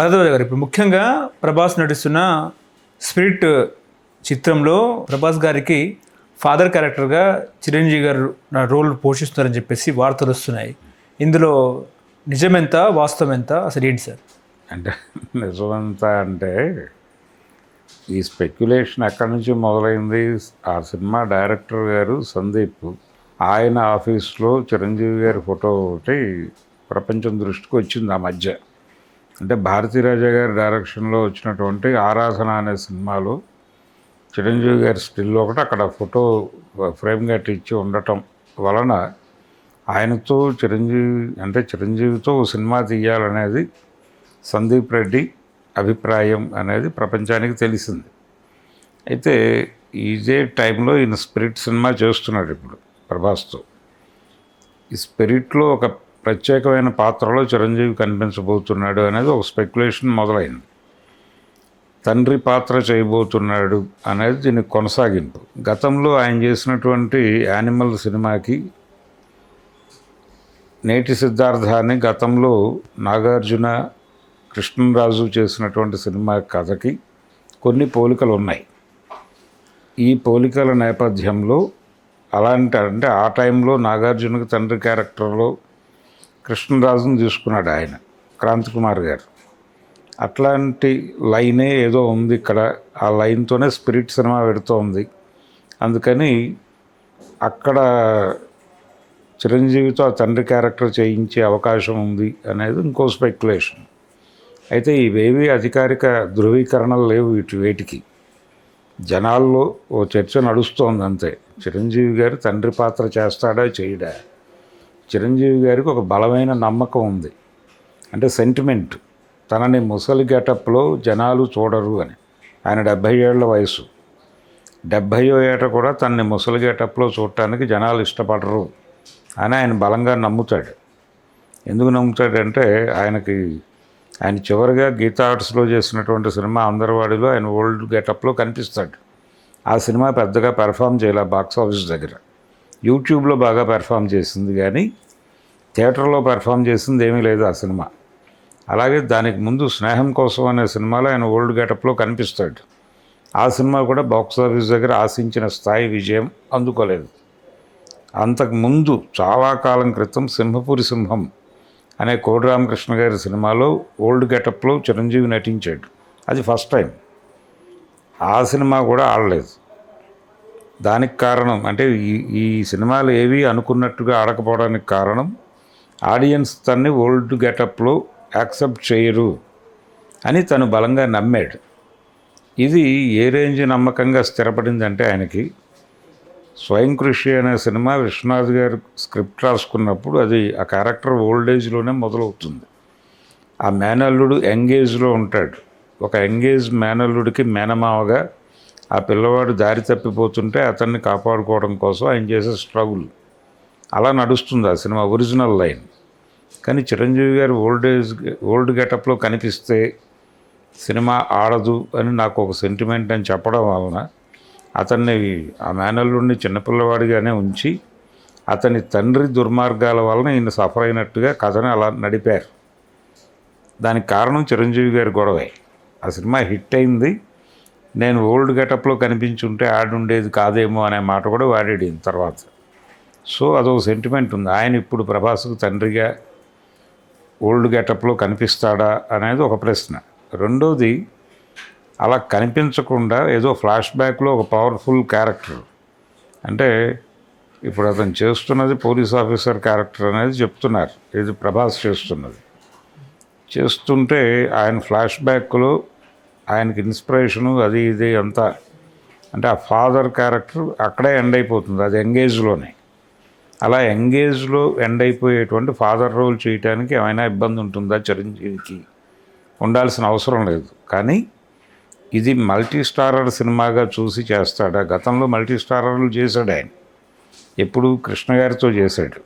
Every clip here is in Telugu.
భరద్వాజ గారు, ఇప్పుడు ముఖ్యంగా ప్రభాస్ నటిస్తున్న స్పిరిట్ చిత్రంలో ప్రభాస్ గారికి ఫాదర్ క్యారెక్టర్గా చిరంజీవి గారు రోల్ పోషిస్తున్నారని చెప్పేసి వార్తలు వస్తున్నాయి. ఇందులో నిజమెంత, వాస్తవం ఎంత, అసలు ఏంటి సార్? అంటే నిజమంతా అంటే ఈ స్పెక్యులేషన్ ఎక్కడి నుంచి మొదలైంది? ఆ సినిమా డైరెక్టర్ గారు సందీప్, ఆయన ఆఫీస్లో చిరంజీవి గారి ఫోటో ఒకటి ప్రపంచం దృష్టికి వచ్చింది ఆ మధ్య. అంటే భారతీరాజా గారి డైరెక్షన్లో వచ్చినటువంటి ఆరాధన అనే సినిమాలో చిరంజీవి గారి స్టిల్ ఒకటి అక్కడ ఫోటో ఫ్రేమ్ గట్టి ఇచ్చి ఉండటం వలన ఆయనతో చిరంజీవితో సినిమా తీయాలనేది సందీప్ రెడ్డి అభిప్రాయం అనేది ప్రపంచానికి తెలిసింది. అయితే ఇదే టైంలో ఈయన స్పిరిట్ సినిమా చేస్తున్నాడు ఇప్పుడు ప్రభాస్తో. ఈ స్పిరిట్లో ఒక ప్రత్యేకమైన పాత్రలో చిరంజీవి కనిపించబోతున్నాడు అనేది ఒక స్పెక్యులేషన్ మొదలైంది. తండ్రి పాత్ర చేయబోతున్నాడు అనేది దీనికి కొనసాగింపు. గతంలో ఆయన చేసినటువంటి యానిమల్ సినిమాకి, నేటి సిద్ధార్థాన్ని గతంలో నాగార్జున, కృష్ణరాజు చేసినటువంటి సినిమా కథకి కొన్ని పోలికలు ఉన్నాయి. ఈ పోలికల నేపథ్యంలో అంటే ఆ టైంలో నాగార్జునకి తండ్రి క్యారెక్టర్లో కృష్ణరాజును తీసుకున్నాడు ఆయన, క్రాంతి కుమార్ గారు. అట్లాంటి లైనే ఏదో ఉంది ఇక్కడ. ఆ లైన్తోనే స్పిరిట్ సినిమా పెడుతోంది. అందుకని అక్కడ చిరంజీవితో ఆ తండ్రి క్యారెక్టర్ చేయించే అవకాశం ఉంది అనేది ఇంకో స్పెక్యులేషన్. అయితే ఇవేవి అధికారిక ధృవీకరణలు లేవు వేటికి. జనాల్లో ఓ చర్చ నడుస్తోంది అంతే. చిరంజీవి గారు తండ్రి పాత్ర చేస్తాడా చేయడా? చిరంజీవి గారికి ఒక బలమైన నమ్మకం ఉంది, అంటే సెంటిమెంట్. తనని ముసలి గెటప్లో జనాలు చూడరు అని. ఆయన 70 ఏళ్ల వయసు. 70వ ఏట కూడా తనని ముసలి గెటప్లో చూడటానికి జనాలు ఇష్టపడరు అని ఆయన బలంగా నమ్ముతాడు. ఎందుకు నమ్ముతాడంటే ఆయన చివరిగా గీతా ఆర్ట్స్లో చేసినటువంటి సినిమా అందరివాడిలో ఆయన ఓల్డ్ గెటప్లో కనిపిస్తాడు. ఆ సినిమా పెద్దగా పెర్ఫామ్ చేయలే బాక్స్ ఆఫీస్ దగ్గర. యూట్యూబ్లో బాగా పెర్ఫామ్ చేసింది, కానీ థియేటర్లో పెర్ఫామ్ చేసింది ఏమీ లేదు ఆ సినిమా. అలాగే దానికి ముందు స్నేహం కోసం అనే సినిమాలో ఆయన ఓల్డ్ గెటప్లో కనిపిస్తాడు. ఆ సినిమా కూడా బాక్స్ ఆఫీస్ దగ్గర ఆశించిన స్థాయి విజయం అందుకోలేదు. అంతకుముందు చాలా కాలం క్రితం సింహపురి సింహం అనే కోడి రామకృష్ణ గారి సినిమాలో ఓల్డ్ గెటప్లో చిరంజీవి నటించాడు. అది ఫస్ట్ టైం. ఆ సినిమా కూడా ఆడలేదు. దానికి కారణం అంటే ఈ సినిమాలు ఏవి అనుకున్నట్టుగా ఆడకపోవడానికి కారణం ఆడియన్స్ తన్ని ఓల్డ్ గెటప్లో యాక్సెప్ట్ చేయరు అని తను బలంగా నమ్మాడు. ఇది ఏ రేంజ్ నమ్మకంగా స్థిరపడిందంటే ఆయనకి స్వయం కృషి అనే సినిమా విశ్వనాథ్ గారు స్క్రిప్ట్ రాసుకున్నప్పుడు అది ఆ క్యారెక్టర్ ఓల్డేజ్లోనే మొదలవుతుంది. ఆ మేనల్లుడు యంగేజ్లో ఉంటాడు. ఒక యంగేజ్ మేనల్లుడికి మేనమావగా ఆ పిల్లవాడు దారి తప్పిపోతుంటే అతన్ని కాపాడుకోవడం కోసం ఆయన చేసే స్ట్రగుల్ అలా నడుస్తుంది ఆ సినిమా ఒరిజినల్ లైన్. కానీ చిరంజీవి గారు ఓల్డ్ గెటప్లో కనిపిస్తే సినిమా ఆడదు అని నాకు ఒక సెంటిమెంట్ అని చెప్పడం వలన అతన్ని ఆ మేనల్లుడిని చిన్నపిల్లవాడిగానే ఉంచి అతని తండ్రి దుర్మార్గాల వలన ఈయన సఫర్ అయినట్టుగా కథని అలా నడిపారు. దానికి కారణం చిరంజీవి గారి గొడవే. ఆ సినిమా హిట్ అయింది. నేను ఓల్డ్ గెటప్లో కనిపించుంటే ఆడుండేది కాదేమో అనే మాట కూడా వాడాడు తర్వాత. సో అదొక సెంటిమెంట్ ఉంది. ఆయన ఇప్పుడు ప్రభాస్కు తండ్రిగా ఓల్డ్ గెటప్లో కనిపిస్తాడా అనేది ఒక ప్రశ్న. రెండోది, అలా కనిపించకుండా ఏదో ఫ్లాష్ బ్యాక్లో ఒక పవర్ఫుల్ క్యారెక్టర్, అంటే ఇప్పుడు అతను చేస్తున్నది పోలీస్ ఆఫీసర్ క్యారెక్టర్ అనేది చెప్తున్నారు. ఇది ప్రభాస్ చేస్తుంటే ఆయన ఫ్లాష్ బ్యాక్లో ఆయనకి ఇన్స్పిరేషను అది ఇది అంతా, అంటే ఆ ఫాదర్ క్యారెక్టర్ అక్కడే ఎండ్ అయిపోతుంది, అది ఎంగేజ్లోనే. అలా ఎంగేజ్లో ఎండ్ అయిపోయేటువంటి ఫాదర్ రోల్ చేయడానికి ఏమైనా ఇబ్బంది ఉంటుందా చిరంజీవికి? ఉండాల్సిన అవసరం లేదు. కానీ ఇది మల్టీ స్టారర్ సినిమాగా చూసి చేస్తాడా? గతంలో మల్టీ స్టారర్లు చేశాడు ఆయన. ఎప్పుడు కృష్ణ గారితో చేశాడు.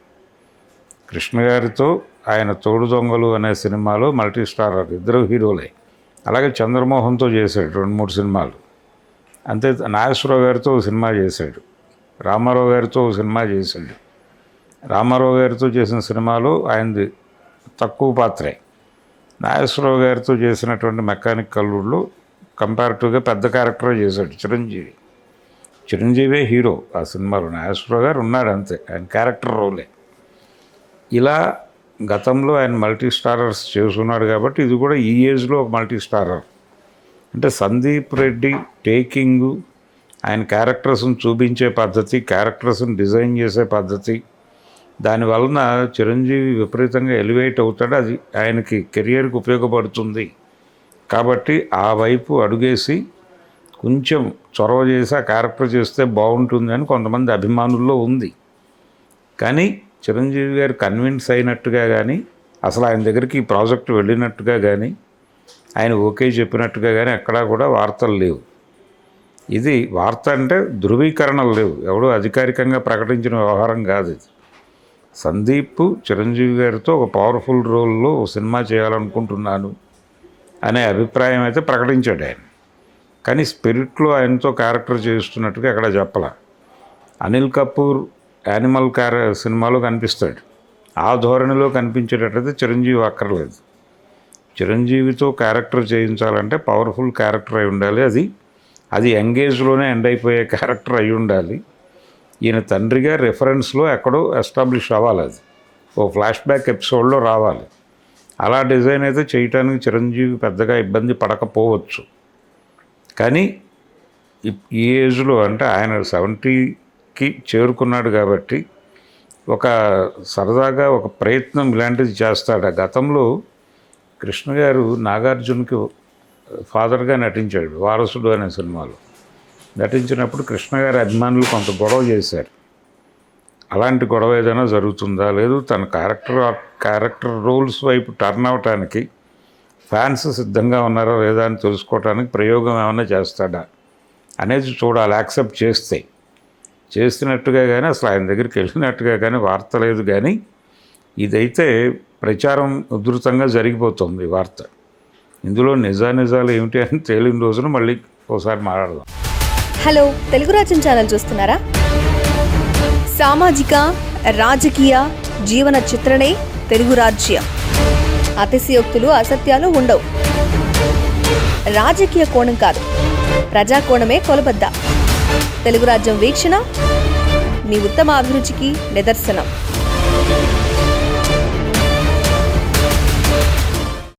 కృష్ణ గారితో ఆయన తోడు దొంగలు అనే సినిమాలో మల్టీ స్టారర్, ఇద్దరు హీరోలే. అలాగే చంద్రమోహన్తో చేశాడు 2-3 సినిమాలు. అంతే. నాగేశ్వరరావు గారితో సినిమా చేశాడు. రామారావు గారితో సినిమా చేశాడు. రామారావు గారితో చేసిన సినిమాలో ఆయనది తక్కువ పాత్రే. నాగేశ్వరరావు గారితో చేసినటువంటి మెకానిక్ కల్లూరులో కంపారిటివ్గా పెద్ద క్యారెక్టర్ చేశాడు చిరంజీవి. చిరంజీవే హీరో ఆ సినిమాలో, నాగేశ్వరరావు గారు ఉన్నాడు అంతే, ఆయన క్యారెక్టర్ రోలే. ఇలా గతంలో ఆయన మల్టీ స్టారర్స్ చేస్తున్నాడు కాబట్టి ఇది కూడా ఈ ఏజ్లో ఒక మల్టీ స్టారర్. అంటే సందీప్ రెడ్డి టేకింగు, ఆయన క్యారెక్టర్స్ని చూపించే పద్ధతి, క్యారెక్టర్స్ని డిజైన్ చేసే పద్ధతి, దానివలన చిరంజీవి విపరీతంగా ఎలివేట్ అవుతాడు. అది ఆయనకి కెరియర్కి ఉపయోగపడుతుంది కాబట్టి ఆ వైపు అడుగేసి కొంచెం చొరవ చేసి ఆ క్యారెక్టర్ చేస్తే బాగుంటుంది అని కొంతమంది అభిమానుల్లో ఉంది. కానీ చిరంజీవి గారు కన్విన్స్ అయినట్టుగా కానీ, అసలు ఆయన దగ్గరికి ఈ ప్రాజెక్టు వెళ్ళినట్టుగా కానీ, ఆయన ఓకే చెప్పినట్టుగా కానీ ఎక్కడా కూడా వార్తలు లేవు. ఇది వార్త అంటే ధృవీకరణలు లేవు, ఎవడో అధికారికంగా ప్రకటించిన వ్యవహారం కాదు ఇది. సందీప్ చిరంజీవి గారితో ఒక పవర్ఫుల్ రోల్లో ఒక సినిమా చేయాలనుకుంటున్నాను అనే అభిప్రాయం అయితే ప్రకటించాడు ఆయన. కానీ స్పిరిట్లో ఆయనతో క్యారెక్టర్ చేస్తున్నట్టుగా అక్కడ చెప్పాల. అనిల్ కపూర్ యానిమల్ సినిమాలో కనిపిస్తాడు, ఆ ధోరణిలో కనిపించేటట్లయితే చిరంజీవి అక్కర్లేదు. చిరంజీవితో క్యారెక్టర్ చేయించాలంటే పవర్ఫుల్ క్యారెక్టర్ అయి ఉండాలి, అది ఎంగేజ్లోనే ఎండ్ అయిపోయే క్యారెక్టర్ అయి ఉండాలి. ఈయన తండ్రిగా రెఫరెన్స్లో ఎక్కడో ఎస్టాబ్లిష్ అవ్వాలి, అది ఓ ఫ్లాష్ బ్యాక్ ఎపిసోడ్లో రావాలి. అలా డిజైన్ అయితే చేయటానికి చిరంజీవి పెద్దగా ఇబ్బంది పడకపోవచ్చు. కానీ ఈ ఏజ్లో అంటే ఆయన 70కి చేరుకున్నాడు కాబట్టి ఒక సరదాగా ఒక ప్రయత్నం ఇలాంటిది చేస్తాడు. గతంలో కృష్ణ గారు నాగార్జునకి ఫాదర్గా నటించాడు వారసుడు అనే సినిమాలో. నటించినప్పుడు కృష్ణ గారి అభిమానులు కొంత గొడవ చేశారు. అలాంటి గొడవ ఏదైనా జరుగుతుందా, లేదు తన క్యారెక్టర్ రోల్స్ వైపు టర్న్ అవటానికి ఫ్యాన్స్ సిద్ధంగా ఉన్నారా లేదా అని తెలుసుకోవటానికి ప్రయోగం ఏమైనా చేస్తాడా అనేది చూడాలి. యాక్సెప్ట్ చేస్తున్నట్టుగా కానీ అసలు ఆయన దగ్గరికి వెళ్ళినట్టుగా కానీ వార్త లేదు. కానీ ఇదైతే ప్రచారం ఉధృతంగా జరిగిపోతుంది ఈ వార్త. ఇందులో నిజాలు ఏమిటి అని తేలిన రోజున మళ్ళీ ఒకసారి మాట్లాడదాం. హలో, తెలుగు రాజ్యం ఛానల్ చూస్తున్నారా? సామాజిక రాజకీయ జీవన చిత్రణే తెలుగు రాజ్యం. అతిశయోక్తులు అసత్యాలు ఉండవు. రాజకీయ కోణం కాదు, ప్రజా కోణమే కొలబద్ద. తెలుగు రాజ్యం వీక్షణ మీ ఉత్తమ అభిరుచికి నిదర్శనం.